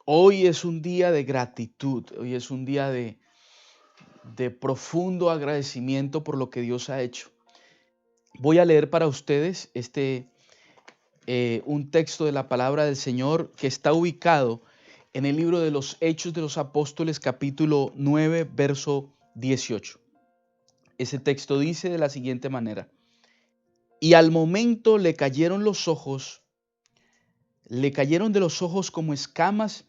Hoy es un día de gratitud, hoy es un día de profundo agradecimiento por lo que Dios ha hecho. Voy a leer para ustedes un texto de la palabra del Señor que está ubicado en el libro de los Hechos de los Apóstoles, capítulo 9, verso 18. Ese texto dice de la siguiente manera: y al momento le cayeron de los ojos como escamas,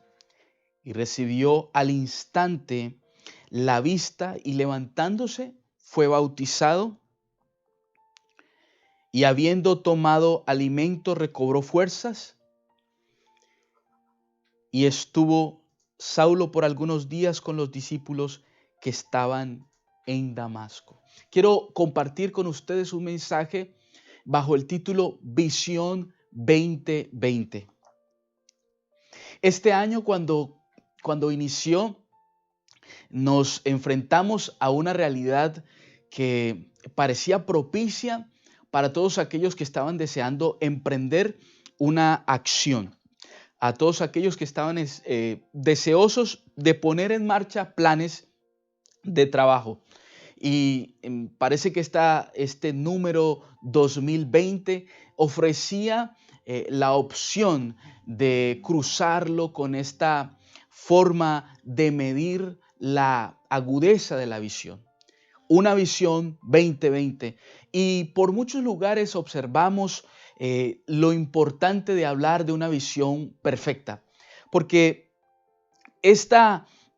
y recibió al instante la vista, y levantándose fue bautizado, y habiendo tomado alimento recobró fuerzas, y estuvo Saulo por algunos días con los discípulos que estaban en Damasco. Quiero compartir con ustedes un mensaje bajo el título Visión 2020. Este año cuando inició, nos enfrentamos a una realidad que parecía propicia para todos aquellos que estaban deseando emprender una acción, a todos aquellos que estaban deseosos de poner en marcha planes de trabajo. Y parece que este número 2020 ofrecía la opción de cruzarlo con esta forma de medir la agudeza de la visión. Una visión 2020. Y por muchos lugares observamos lo importante de hablar de una visión perfecta. Porque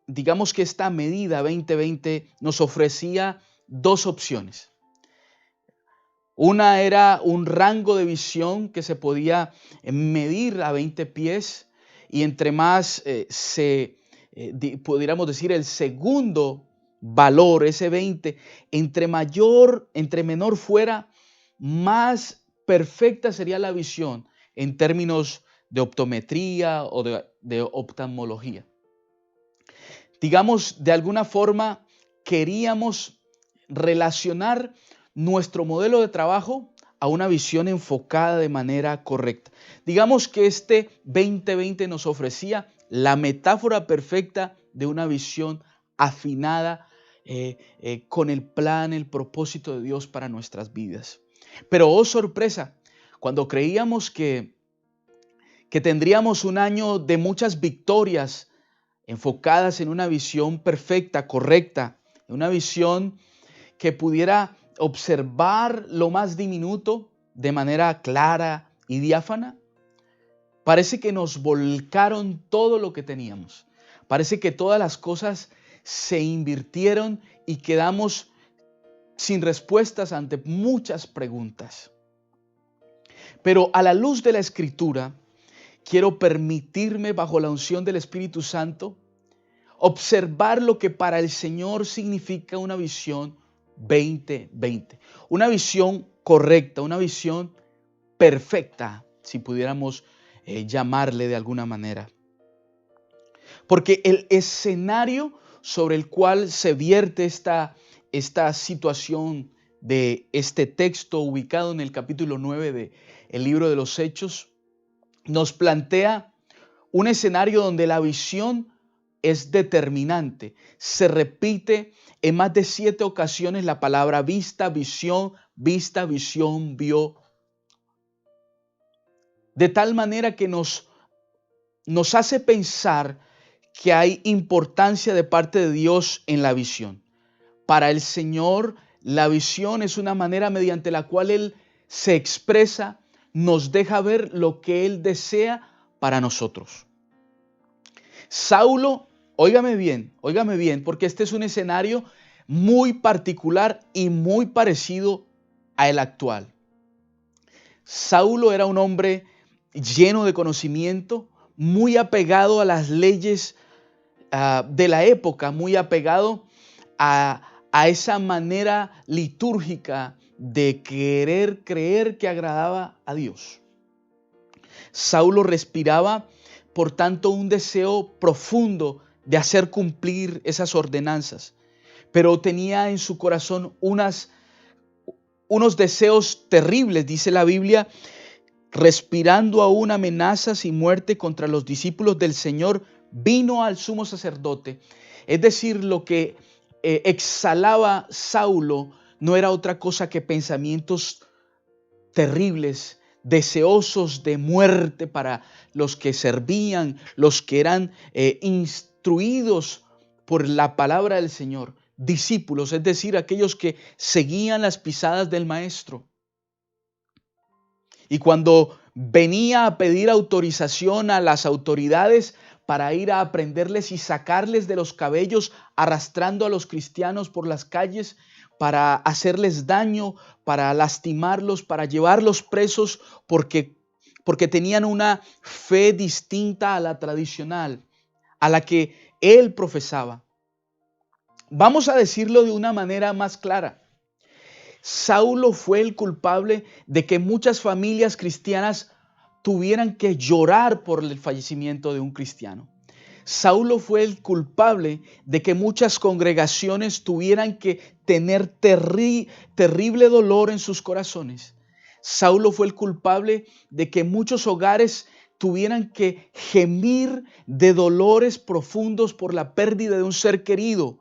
digamos que esta medida 2020 nos ofrecía dos opciones. Una era un rango de visión que se podía medir a 20 pies, y entre más pudiéramos decir el segundo valor, ese 20, entre menor fuera, más perfecta sería la visión en términos de optometría o de oftalmología. Digamos, de alguna forma queríamos relacionar nuestro modelo de trabajo a una visión enfocada de manera correcta. Digamos que este 2020 nos ofrecía la metáfora perfecta de una visión afinada con el plan, el propósito de Dios para nuestras vidas. Pero oh sorpresa, cuando creíamos que tendríamos un año de muchas victorias enfocadas en una visión perfecta, correcta, una visión que pudiera observar lo más diminuto de manera clara y diáfana, parece que nos volcaron todo lo que teníamos. Parece que todas las cosas se invirtieron y quedamos sin respuestas ante muchas preguntas. Pero a la luz de la Escritura, quiero permitirme, bajo la unción del Espíritu Santo, observar lo que para el Señor significa una visión 2020. Una visión correcta, una visión perfecta, si pudiéramos llamarle de alguna manera. Porque el escenario sobre el cual se vierte esta situación de este texto ubicado en el capítulo 9 del libro de los Hechos, nos plantea un escenario donde la visión es determinante. Se repite en más de 7 ocasiones la palabra vista, visión, vio. De tal manera que nos hace pensar que hay importancia de parte de Dios en la visión. Para el Señor, la visión es una manera mediante la cual Él se expresa, nos deja ver lo que Él desea para nosotros. Saulo, óigame bien, porque este es un escenario muy particular y muy parecido al actual. Saulo era un hombre lleno de conocimiento, muy apegado a las leyes de la época, muy apegado a esa manera litúrgica de querer creer que agradaba a Dios. Saulo respiraba, por tanto, un deseo profundo de hacer cumplir esas ordenanzas, pero tenía en su corazón unos deseos terribles, dice la Biblia, respirando aún amenazas y muerte contra los discípulos del Señor, vino al sumo sacerdote, es decir, lo que exhalaba Saulo no era otra cosa que pensamientos terribles, deseosos de muerte para los que servían, los que eran instruidos por la palabra del Señor, discípulos, es decir, aquellos que seguían las pisadas del Maestro. Y cuando venía a pedir autorización a las autoridades para ir a prenderles y sacarles de los cabellos, arrastrando a los cristianos por las calles, para hacerles daño, para lastimarlos, para llevarlos presos, porque tenían una fe distinta a la tradicional, a la que él profesaba. Vamos a decirlo de una manera más clara. Saulo fue el culpable de que muchas familias cristianas tuvieran que llorar por el fallecimiento de un cristiano. Saulo fue el culpable de que muchas congregaciones tuvieran que tener terrible dolor en sus corazones. Saulo fue el culpable de que muchos hogares tuvieran que gemir de dolores profundos por la pérdida de un ser querido.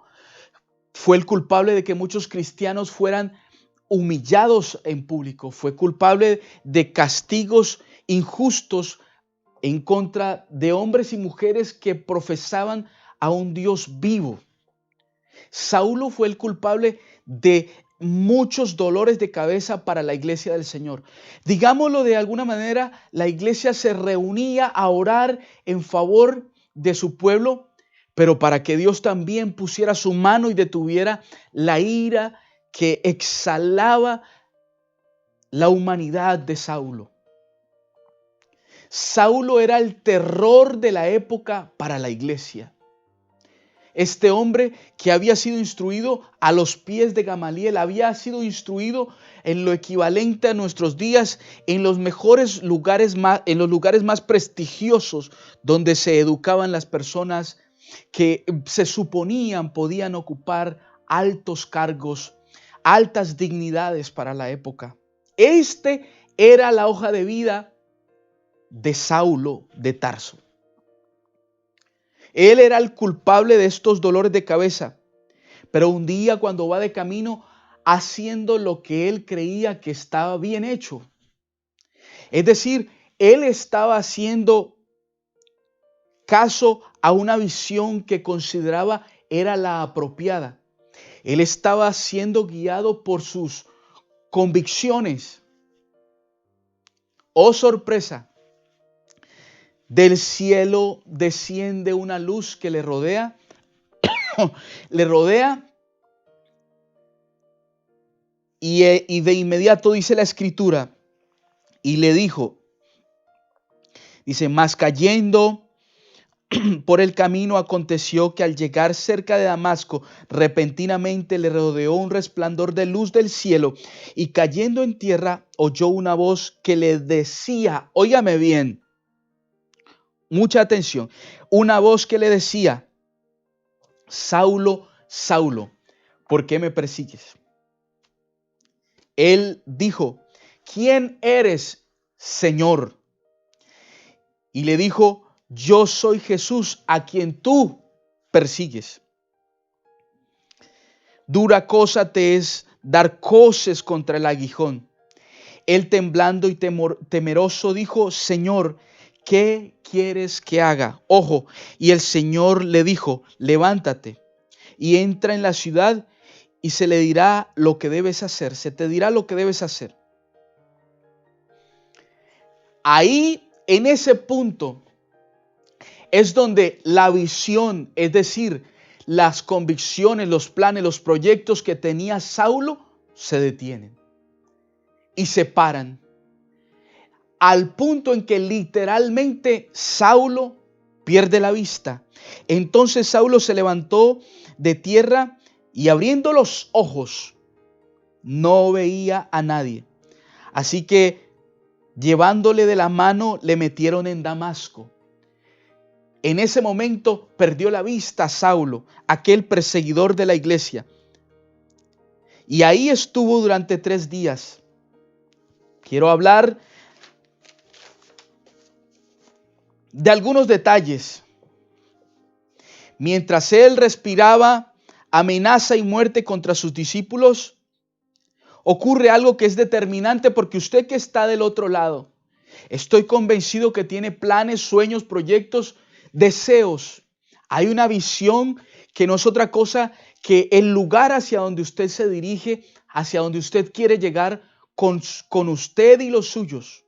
Fue el culpable de que muchos cristianos fueran humillados en público. Fue culpable de castigos injustos en contra de hombres y mujeres que profesaban a un Dios vivo. Saulo fue el culpable de muchos dolores de cabeza para la iglesia del Señor. Digámoslo de alguna manera, la iglesia se reunía a orar en favor de su pueblo, pero para que Dios también pusiera su mano y detuviera la ira que exhalaba la humanidad de Saulo. Saulo era el terror de la época para la iglesia. Este hombre que había sido instruido a los pies de Gamaliel, había sido instruido en lo equivalente a nuestros días, en los mejores lugares, en los lugares más prestigiosos donde se educaban las personas que se suponían podían ocupar altos cargos, altas dignidades para la época. Este era la hoja de vida de Saulo de Tarso. Él era el culpable de estos dolores de cabeza, pero un día cuando va de camino haciendo lo que él creía que estaba bien hecho, es decir, él estaba haciendo caso a una visión que consideraba era la apropiada. Él estaba siendo guiado por sus convicciones. Oh sorpresa, del cielo desciende una luz que le rodea, y de inmediato dice la escritura, y le dijo, dice, mas cayendo por el camino aconteció que al llegar cerca de Damasco, repentinamente le rodeó un resplandor de luz del cielo, y cayendo en tierra oyó una voz que le decía, óigame bien, mucha atención, una voz que le decía, Saulo, Saulo, ¿por qué me persigues? Él dijo, ¿quién eres, Señor? Y le dijo, yo soy Jesús a quien tú persigues. Dura cosa te es dar coces contra el aguijón. Él temblando y temeroso dijo, Señor, ¿qué quieres que haga? Ojo, y el Señor le dijo, levántate y entra en la ciudad y se le dirá lo que debes hacer. Se te dirá lo que debes hacer. Ahí, en ese punto, es donde la visión, es decir, las convicciones, los planes, los proyectos que tenía Saulo se detienen y se paran. Al punto en que literalmente Saulo pierde la vista. Entonces Saulo se levantó de tierra y abriendo los ojos no veía a nadie. Así que llevándole de la mano le metieron en Damasco. En ese momento perdió la vista Saulo, aquel perseguidor de la iglesia. Y ahí estuvo durante 3 días. Quiero hablar de algunos detalles Mientras él respiraba amenaza y muerte contra sus discípulos, ocurre algo que es determinante, porque usted que está del otro lado, estoy convencido que tiene planes, sueños, proyectos, deseos. Hay una visión que no es otra cosa que el lugar hacia donde usted se dirige, hacia donde usted quiere llegar con usted y los suyos.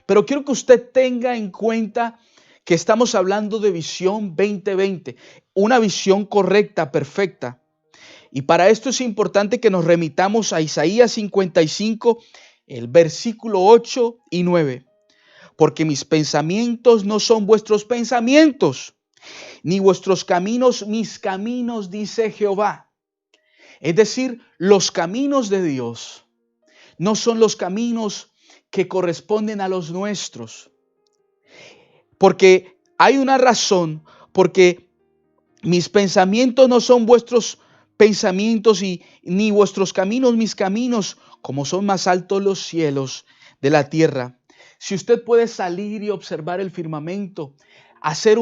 Pero quiero que usted tenga en cuenta que estamos hablando de visión 2020, una visión correcta, perfecta. Y para esto es importante que nos remitamos a Isaías 55, el versículo 8 y 9. Porque mis pensamientos no son vuestros pensamientos, ni vuestros caminos mis caminos, dice Jehová. Es decir, los caminos de Dios no son los caminos que corresponden a los nuestros. Porque hay una razón, porque mis pensamientos no son vuestros pensamientos y ni vuestros caminos mis caminos, como son más altos los cielos de la tierra. Si usted puede salir y observar el firmamento, hacer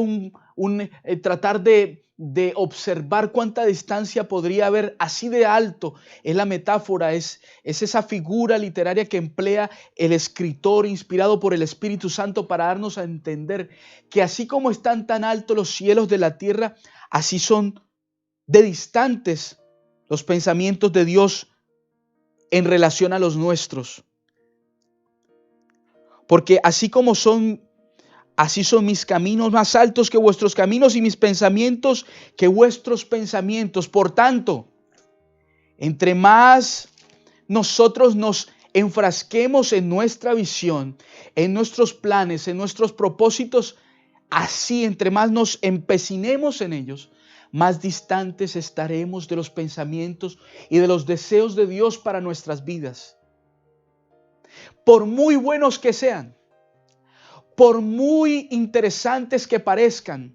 tratar de observar cuánta distancia podría haber así de alto, es la metáfora, es esa figura literaria que emplea el escritor inspirado por el Espíritu Santo para darnos a entender que así como están tan altos los cielos de la tierra, así son de distantes los pensamientos de Dios en relación a los nuestros. Porque así son mis caminos más altos que vuestros caminos y mis pensamientos que vuestros pensamientos. Por tanto, entre más nosotros nos enfrasquemos en nuestra visión, en nuestros planes, en nuestros propósitos, así entre más nos empecinemos en ellos, más distantes estaremos de los pensamientos y de los deseos de Dios para nuestras vidas. Por muy buenos que sean, por muy interesantes que parezcan,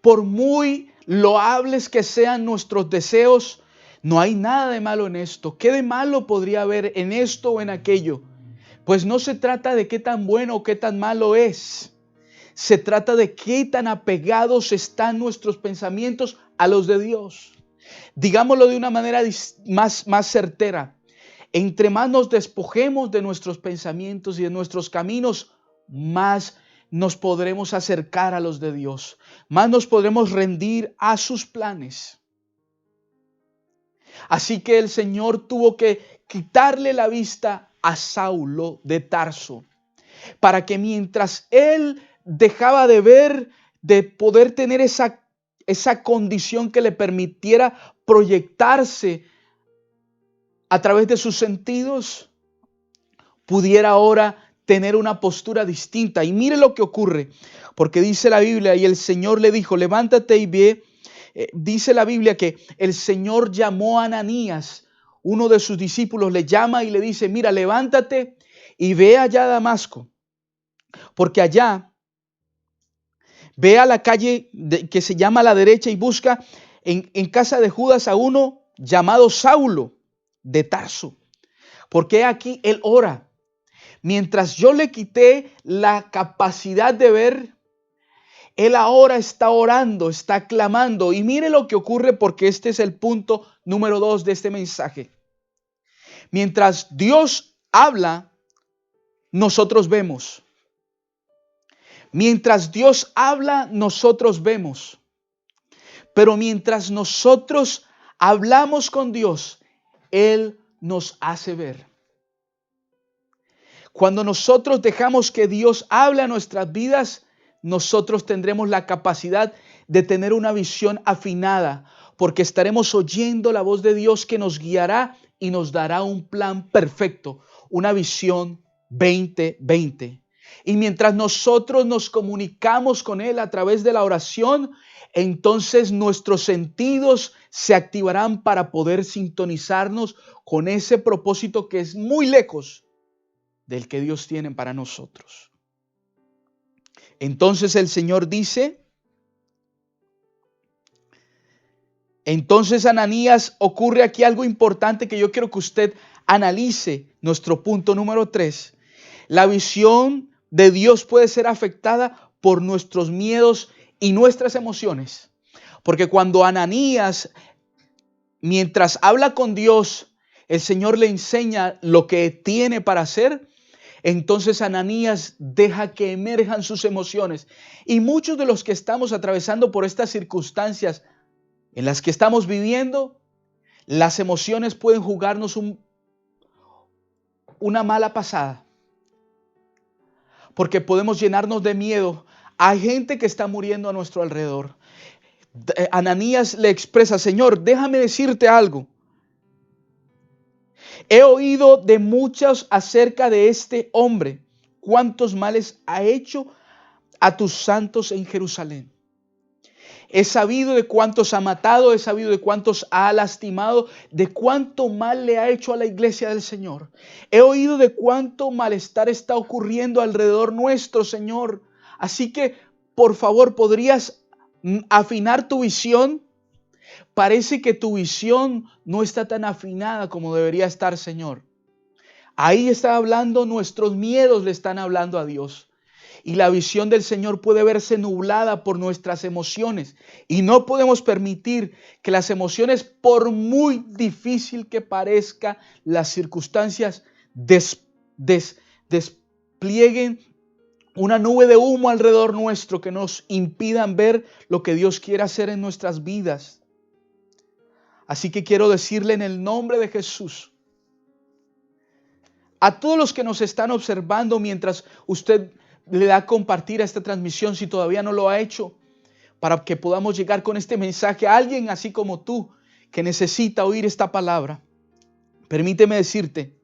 por muy loables que sean nuestros deseos, no hay nada de malo en esto. ¿Qué de malo podría haber en esto o en aquello? Pues no se trata de qué tan bueno o qué tan malo es. Se trata de qué tan apegados están nuestros pensamientos a los de Dios. Digámoslo de una manera más certera. Entre más nos despojemos de nuestros pensamientos y de nuestros caminos, más nos podremos acercar a los de Dios, más nos podremos rendir a sus planes. Así que el Señor tuvo que quitarle la vista a Saulo de Tarso, para que mientras él dejaba de ver, de poder tener esa condición que le permitiera proyectarse a través de sus sentidos, pudiera ahora tener una postura distinta. Y mire lo que ocurre, porque dice la Biblia, y el Señor le dijo, levántate y ve. Dice la Biblia que el Señor llamó a Ananías, uno de sus discípulos, le llama y le dice, mira, levántate y ve allá a Damasco, porque allá ve a la calle que se llama a la derecha y busca en casa de Judas a uno llamado Saulo de Tarso, porque aquí él ora. Mientras yo le quité la capacidad de ver, él ahora está orando, está clamando. Y mire lo que ocurre, porque este es el punto número 2 de este mensaje. Mientras Dios habla, nosotros vemos. Mientras Dios habla, nosotros vemos. Pero mientras nosotros hablamos con Dios, Él nos hace ver. Cuando nosotros dejamos que Dios hable a nuestras vidas, nosotros tendremos la capacidad de tener una visión afinada, porque estaremos oyendo la voz de Dios que nos guiará y nos dará un plan perfecto, una visión 2020. Y mientras nosotros nos comunicamos con Él a través de la oración, entonces nuestros sentidos se activarán para poder sintonizarnos con ese propósito que es muy lejos del que Dios tiene para nosotros. Entonces el Señor dice, entonces Ananías, ocurre aquí algo importante que yo quiero que usted analice, nuestro punto número 3. La visión de Dios puede ser afectada por nuestros miedos y nuestras emociones. Porque cuando Ananías, mientras habla con Dios, el Señor le enseña lo que tiene para hacer, entonces Ananías deja que emerjan sus emociones. Y muchos de los que estamos atravesando por estas circunstancias en las que estamos viviendo, las emociones pueden jugarnos una mala pasada. Porque podemos llenarnos de miedo. Hay gente que está muriendo a nuestro alrededor. Ananías le expresa: Señor, déjame decirte algo. He oído de muchos acerca de este hombre, cuántos males ha hecho a tus santos en Jerusalén. He sabido de cuántos ha matado, he sabido de cuántos ha lastimado, de cuánto mal le ha hecho a la iglesia del Señor. He oído de cuánto malestar está ocurriendo alrededor nuestro, Señor. Así que, por favor, ¿podrías afinar tu visión? Parece que tu visión no está tan afinada como debería estar, Señor. Ahí está hablando, nuestros miedos le están hablando a Dios. Y la visión del Señor puede verse nublada por nuestras emociones. Y no podemos permitir que las emociones, por muy difícil que parezca las circunstancias, desplieguen una nube de humo alrededor nuestro que nos impidan ver lo que Dios quiere hacer en nuestras vidas. Así que quiero decirle en el nombre de Jesús, a todos los que nos están observando mientras usted le da a compartir a esta transmisión, si todavía no lo ha hecho, para que podamos llegar con este mensaje a alguien así como tú, que necesita oír esta palabra. Permíteme decirte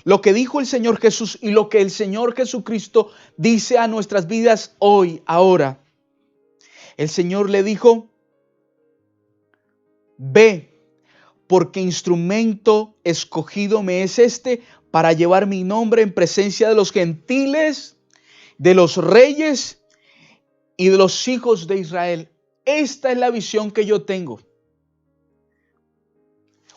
lo que dijo el Señor Jesús y lo que el Señor Jesucristo dice a nuestras vidas hoy, ahora. El Señor le dijo: ve, porque instrumento escogido me es este para llevar mi nombre en presencia de los gentiles, de los reyes y de los hijos de Israel. Esta es la visión que yo tengo.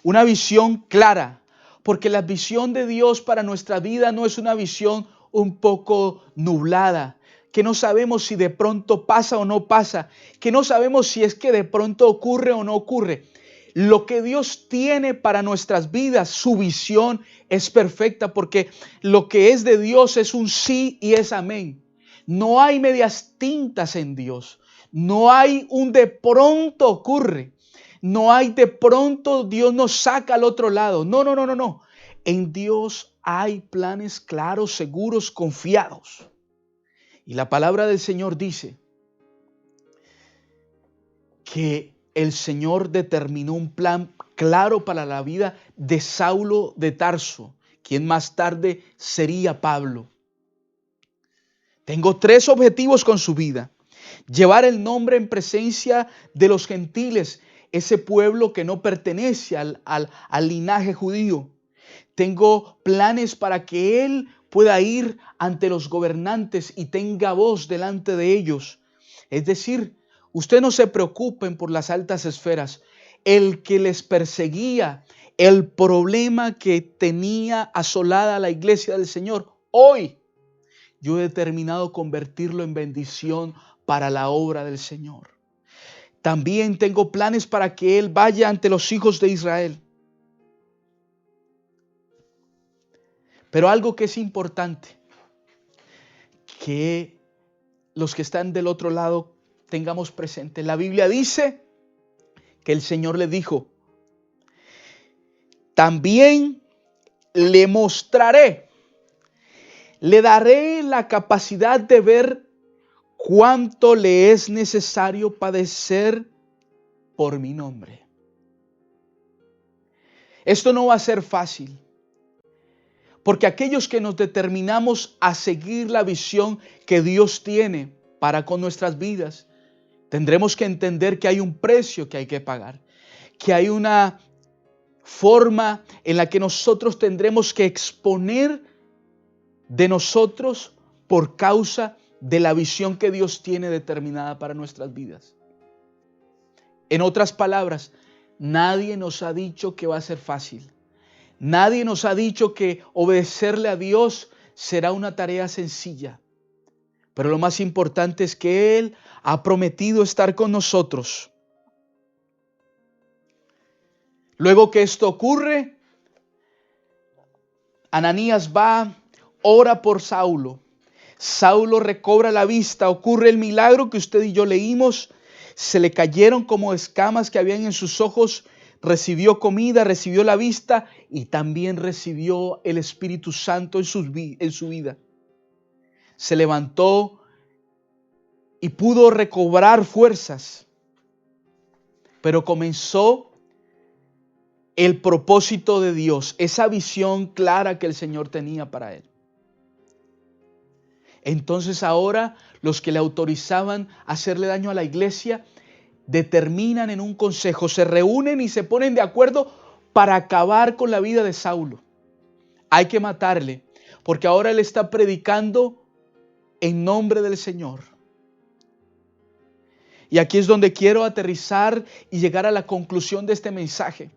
Una visión clara, porque la visión de Dios para nuestra vida no es una visión un poco nublada, que no sabemos si de pronto pasa o no pasa, que no sabemos si es que de pronto ocurre o no ocurre. Lo que Dios tiene para nuestras vidas, su visión es perfecta, porque lo que es de Dios es un sí y es amén. No hay medias tintas en Dios. No hay un de pronto ocurre. No hay de pronto Dios nos saca al otro lado. No. En Dios hay planes claros, seguros, confiados. Y la palabra del Señor dice que el Señor determinó un plan claro para la vida de Saulo de Tarso, quien más tarde sería Pablo. Tengo 3 objetivos con su vida: llevar el nombre en presencia de los gentiles, ese pueblo que no pertenece al linaje judío. Tengo planes para que él pueda ir ante los gobernantes y tenga voz delante de ellos. Es decir, usted no se preocupen por las altas esferas. El que les perseguía, el problema que tenía asolada la iglesia del Señor, hoy yo he determinado convertirlo en bendición para la obra del Señor. También tengo planes para que él vaya ante los hijos de Israel. Pero algo que es importante, que los que están del otro lado tengamos presente. La Biblia dice que el Señor le dijo: también le mostraré, le daré la capacidad de ver cuánto le es necesario padecer por mi nombre. Esto no va a ser fácil, porque aquellos que nos determinamos a seguir la visión que Dios tiene para con nuestras vidas, tendremos que entender que hay un precio que hay que pagar, que hay una forma en la que nosotros tendremos que exponer de nosotros por causa de la visión que Dios tiene determinada para nuestras vidas. En otras palabras, nadie nos ha dicho que va a ser fácil. Nadie nos ha dicho que obedecerle a Dios será una tarea sencilla. Pero lo más importante es que Él ha prometido estar con nosotros. Luego que esto ocurre, Ananías va, ora por Saulo. Saulo recobra la vista, ocurre el milagro que usted y yo leímos. Se le cayeron como escamas que habían en sus ojos, recibió comida, recibió la vista y también recibió el Espíritu Santo en su vida. Se levantó y pudo recobrar fuerzas, pero comenzó el propósito de Dios, esa visión clara que el Señor tenía para él. Entonces ahora los que le autorizaban a hacerle daño a la iglesia determinan en un consejo, se reúnen y se ponen de acuerdo para acabar con la vida de Saulo. Hay que matarle, porque ahora él está predicando en nombre del Señor. Y aquí es donde quiero aterrizar y llegar a la conclusión de este mensaje.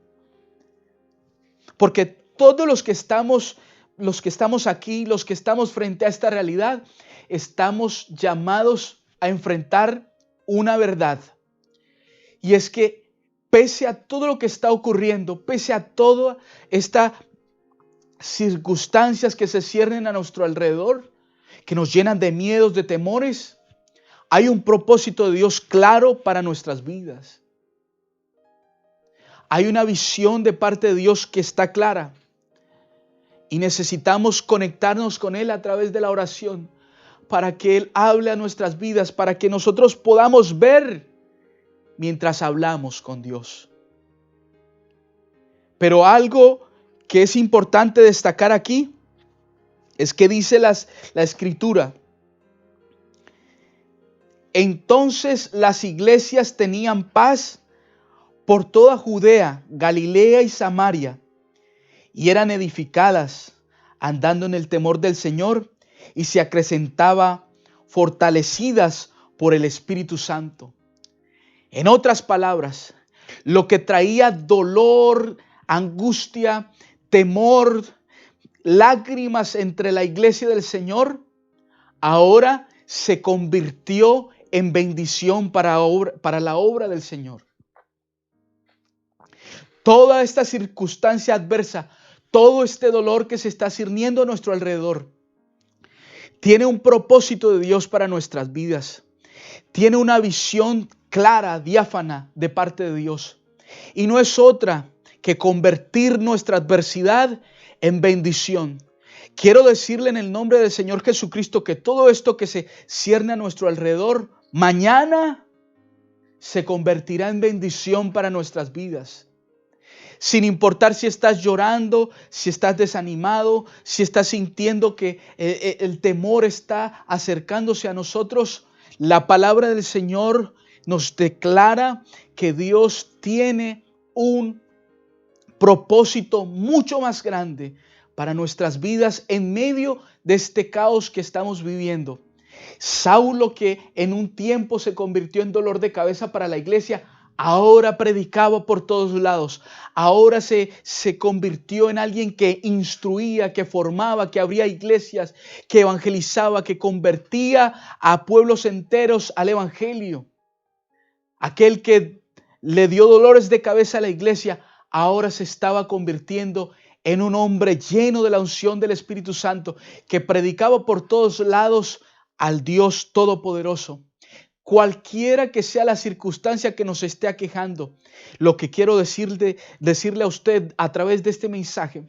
Porque todos los que estamos aquí, los que estamos frente a esta realidad, estamos llamados a enfrentar una verdad. Y es que pese a todo lo que está ocurriendo, pese a todas estas circunstancias que se ciernen a nuestro alrededor, que nos llenan de miedos, de temores, hay un propósito de Dios claro para nuestras vidas. Hay una visión de parte de Dios que está clara. Y necesitamos conectarnos con Él a través de la oración para que Él hable a nuestras vidas, para que nosotros podamos ver mientras hablamos con Dios. Pero algo que es importante destacar aquí es que dice la Escritura: entonces las iglesias tenían paz por toda Judea, Galilea y Samaria, y eran edificadas, andando en el temor del Señor, y se acrecentaba, fortalecidas por el Espíritu Santo. En otras palabras, lo que traía dolor, angustia, temor, lágrimas entre la iglesia del Señor, ahora se convirtió en bendición para la obra del Señor. Toda esta circunstancia adversa, todo este dolor que se está cirniendo a nuestro alrededor, tiene un propósito de Dios para nuestras vidas. Tiene una visión clara, diáfana de parte de Dios. Y no es otra que convertir nuestra adversidad en bendición. Quiero decirle en el nombre del Señor Jesucristo que todo esto que se cierne a nuestro alrededor, mañana se convertirá en bendición para nuestras vidas. Sin importar si estás llorando, si estás desanimado, si estás sintiendo que el temor está acercándose a nosotros, la palabra del Señor nos declara que Dios tiene un propósito mucho más grande para nuestras vidas en medio de este caos que estamos viviendo. Saulo, que en un tiempo se convirtió en dolor de cabeza para la iglesia, ahora predicaba por todos lados. Ahora se convirtió en alguien que instruía, que formaba, que abría iglesias, que evangelizaba, que convertía a pueblos enteros al evangelio. Aquel que le dio dolores de cabeza a la iglesia, ahora se estaba convirtiendo en un hombre lleno de la unción del Espíritu Santo, que predicaba por todos lados al Dios Todopoderoso. Cualquiera que sea la circunstancia que nos esté aquejando, lo que quiero decirle a usted a través de este mensaje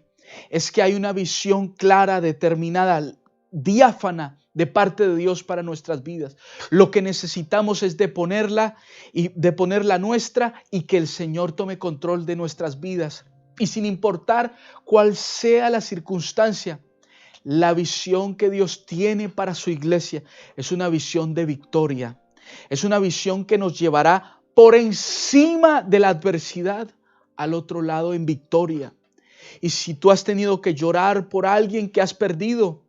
es que hay una visión clara, determinada, diáfana de parte de Dios para nuestras vidas. Lo que necesitamos es de ponerla nuestra y que el Señor tome control de nuestras vidas. Y sin importar cuál sea la circunstancia, la visión que Dios tiene para su iglesia es una visión de victoria. Es una visión que nos llevará por encima de la adversidad al otro lado en victoria. Y si tú has tenido que llorar por alguien que has perdido,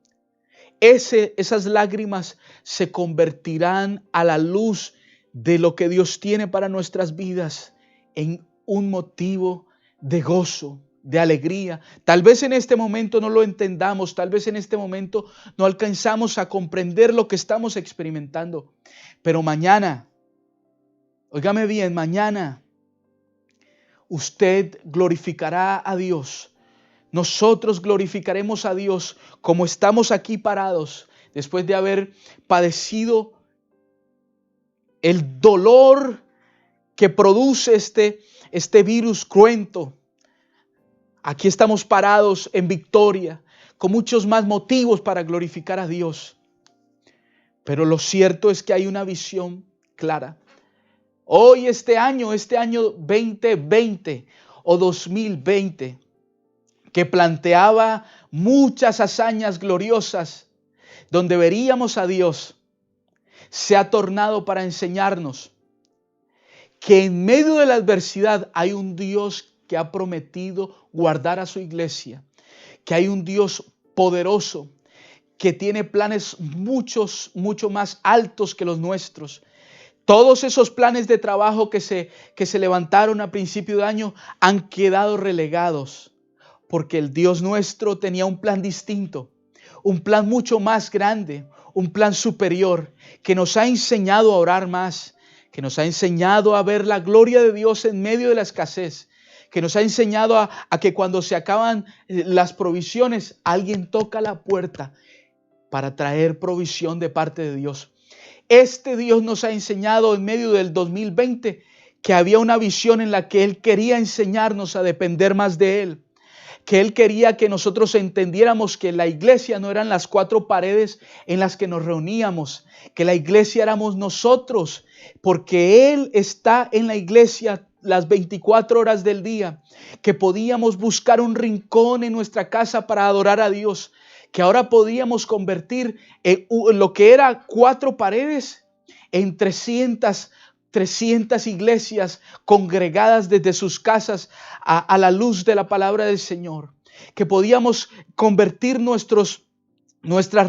esas lágrimas se convertirán a la luz de lo que Dios tiene para nuestras vidas en un motivo de gozo, de alegría. Tal vez en este momento no lo entendamos, tal vez en este momento no alcanzamos a comprender lo que estamos experimentando, pero mañana, óigame bien, mañana usted glorificará a Dios. Nosotros glorificaremos a Dios como estamos aquí parados después de haber padecido el dolor que produce este virus cruento. Aquí estamos parados en victoria, con muchos más motivos para glorificar a Dios. Pero lo cierto es que hay una visión clara. Hoy este año 2020 o 2020, que planteaba muchas hazañas gloriosas, donde veríamos a Dios, se ha tornado para enseñarnos que en medio de la adversidad hay un Dios que ha prometido guardar a su iglesia, que hay un Dios poderoso, que tiene planes mucho más altos que los nuestros. Todos esos planes de trabajo que se levantaron a principio de año han quedado relegados, porque el Dios nuestro tenía un plan distinto, un plan mucho más grande, un plan superior, que nos ha enseñado a orar más, que nos ha enseñado a ver la gloria de Dios en medio de la escasez, que nos ha enseñado a que cuando se acaban las provisiones, alguien toca la puerta para traer provisión de parte de Dios. Este Dios nos ha enseñado en medio del 2020 que había una visión en la que Él quería enseñarnos a depender más de Él, que Él quería que nosotros entendiéramos que la iglesia no eran las 4 paredes en las que nos reuníamos, que la iglesia éramos nosotros, porque Él está en la iglesia las 24 horas del día, que podíamos buscar un rincón en nuestra casa para adorar a Dios, que ahora podíamos convertir lo que era 4 paredes en 300 iglesias congregadas desde sus casas a la luz de la palabra del Señor. Que podíamos convertir nuestras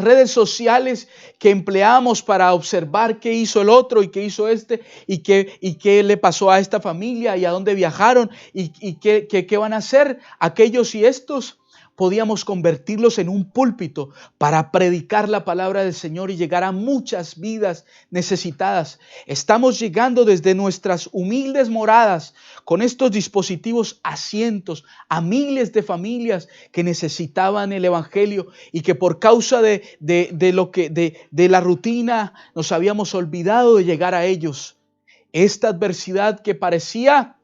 redes sociales que empleamos para observar qué hizo el otro y qué hizo este y qué le pasó a esta familia y a dónde viajaron y qué van a hacer aquellos y estos. Podíamos convertirlos en un púlpito para predicar la palabra del Señor y llegar a muchas vidas necesitadas. Estamos llegando desde nuestras humildes moradas con estos dispositivos a cientos, a miles de familias que necesitaban el evangelio y que por causa de la rutina nos habíamos olvidado de llegar a ellos. Esta adversidad que parecía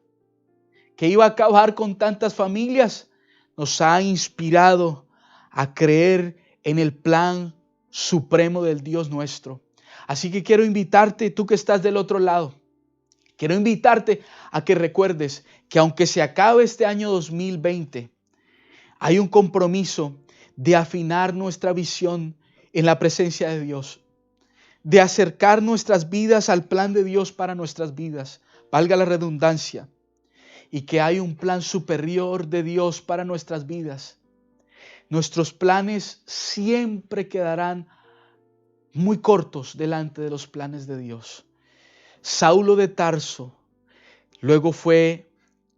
que iba a acabar con tantas familias nos ha inspirado a creer en el plan supremo del Dios nuestro. Así que quiero invitarte, tú que estás del otro lado, quiero invitarte a que recuerdes que aunque se acabe este año 2020, hay un compromiso de afinar nuestra visión en la presencia de Dios, de acercar nuestras vidas al plan de Dios para nuestras vidas, valga la redundancia. Y que hay un plan superior de Dios para nuestras vidas. Nuestros planes siempre quedarán muy cortos delante de los planes de Dios. Saulo de Tarso luego fue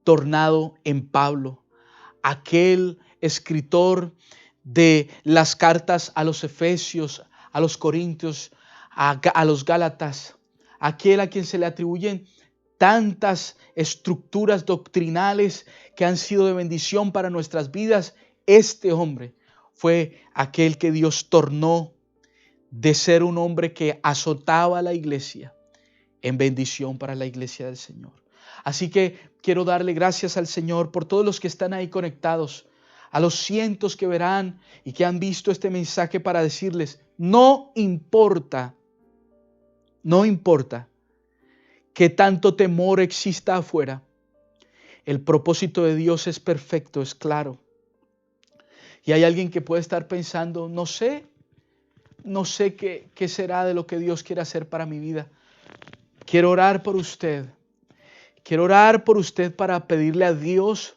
tornado en Pablo, aquel escritor de las cartas a los Efesios, a los Corintios, a los Gálatas, aquel a quien se le atribuyen tantas estructuras doctrinales que han sido de bendición para nuestras vidas. Este hombre fue aquel que Dios tornó de ser un hombre que azotaba a la iglesia en bendición para la iglesia del Señor. Así que quiero darle gracias al Señor por todos los que están ahí conectados, a los cientos que verán y que han visto este mensaje para decirles, no importa que tanto temor exista afuera. El propósito de Dios es perfecto, es claro. Y hay alguien que puede estar pensando, no sé qué será de lo que Dios quiere hacer para mi vida. Quiero orar por usted. Quiero orar por usted para pedirle a Dios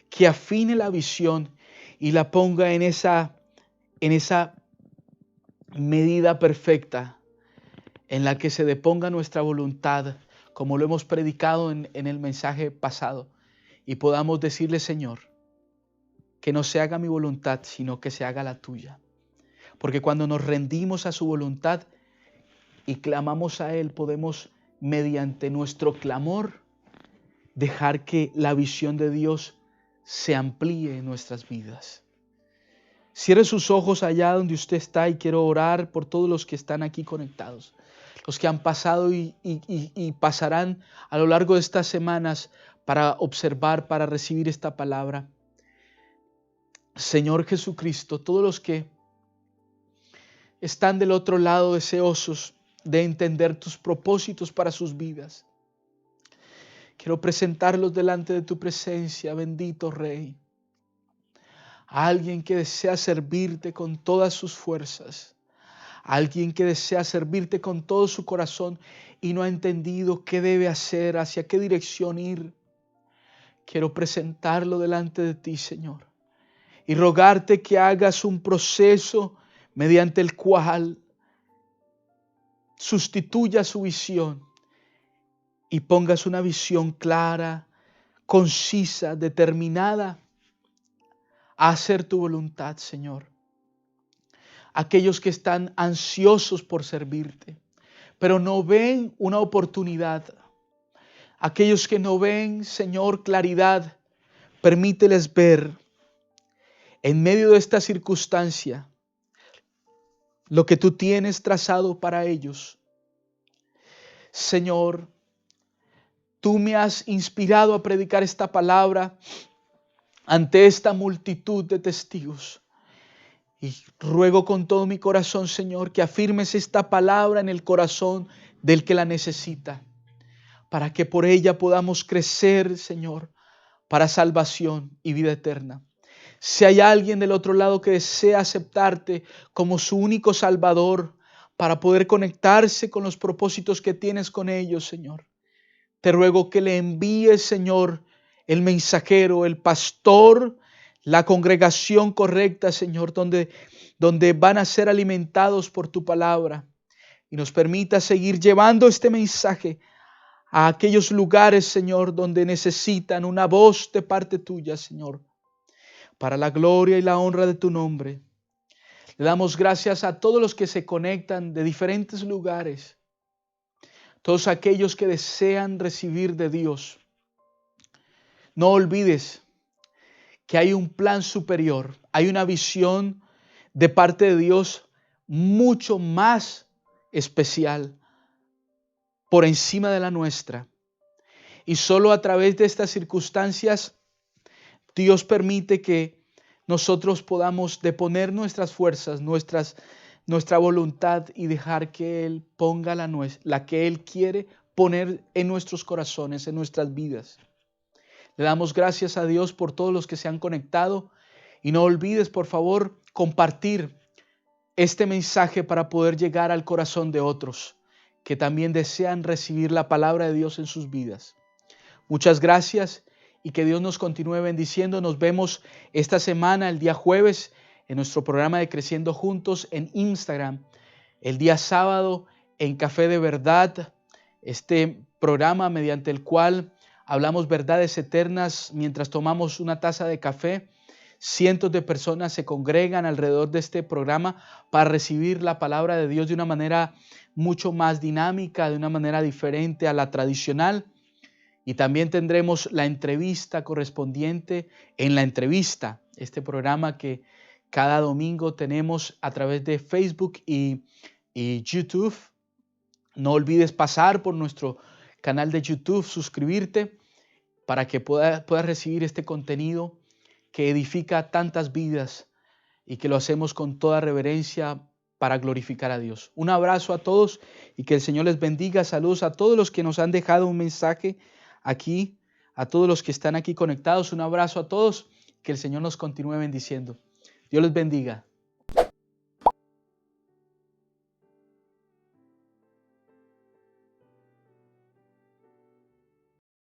que afine la visión y la ponga en esa medida perfecta en la que se deponga nuestra voluntad, como lo hemos predicado en el mensaje pasado, y podamos decirle, Señor, que no se haga mi voluntad, sino que se haga la tuya. Porque cuando nos rendimos a su voluntad y clamamos a Él, podemos, mediante nuestro clamor, dejar que la visión de Dios se amplíe en nuestras vidas. Cierre sus ojos allá donde usted está y quiero orar por todos los que están aquí conectados, los que han pasado y pasarán a lo largo de estas semanas para observar, para recibir esta palabra. Señor Jesucristo, todos los que están del otro lado deseosos de entender tus propósitos para sus vidas, quiero presentarlos delante de tu presencia, bendito Rey. A alguien que desea servirte con todas sus fuerzas, a alguien que desea servirte con todo su corazón y no ha entendido qué debe hacer, hacia qué dirección ir. Quiero presentarlo delante de ti, Señor, y rogarte que hagas un proceso mediante el cual sustituya su visión y pongas una visión clara, concisa, determinada a hacer tu voluntad, Señor. Aquellos que están ansiosos por servirte, pero no ven una oportunidad. Aquellos que no ven, Señor, claridad, permíteles ver en medio de esta circunstancia lo que tú tienes trazado para ellos. Señor, tú me has inspirado a predicar esta palabra ante esta multitud de testigos. Y ruego con todo mi corazón, Señor, que afirmes esta palabra en el corazón del que la necesita, para que por ella podamos crecer, Señor, para salvación y vida eterna. Si hay alguien del otro lado que desea aceptarte como su único Salvador, para poder conectarse con los propósitos que tienes con ellos, Señor, te ruego que le envíes, Señor, el mensajero, el pastor, la congregación correcta, Señor, donde van a ser alimentados por tu palabra. Y nos permita seguir llevando este mensaje a aquellos lugares, Señor, donde necesitan una voz de parte tuya, Señor, para la gloria y la honra de tu nombre. Le damos gracias a todos los que se conectan de diferentes lugares, todos aquellos que desean recibir de Dios. No olvides que hay un plan superior, hay una visión de parte de Dios mucho más especial por encima de la nuestra. Y solo a través de estas circunstancias Dios permite que nosotros podamos deponer nuestras fuerzas, nuestra voluntad y dejar que Él ponga la que Él quiere poner en nuestros corazones, en nuestras vidas. Le damos gracias a Dios por todos los que se han conectado y no olvides, por favor, compartir este mensaje para poder llegar al corazón de otros que también desean recibir la palabra de Dios en sus vidas. Muchas gracias y que Dios nos continúe bendiciendo. Nos vemos esta semana, el día jueves, en nuestro programa de Creciendo Juntos en Instagram. El día sábado en Café de Verdad, este programa mediante el cual hablamos verdades eternas mientras tomamos una taza de café. Cientos de personas se congregan alrededor de este programa para recibir la palabra de Dios de una manera mucho más dinámica, de una manera diferente a la tradicional. Y también tendremos la entrevista correspondiente en la entrevista, este programa que cada domingo tenemos a través de Facebook y YouTube. No olvides pasar por nuestro canal de YouTube, suscribirte para que puedas recibir este contenido que edifica tantas vidas y que lo hacemos con toda reverencia para glorificar a Dios. Un abrazo a todos y que el Señor les bendiga. Saludos a todos los que nos han dejado un mensaje aquí, a todos los que están aquí conectados. Un abrazo a todos, que el Señor nos continúe bendiciendo. Dios les bendiga.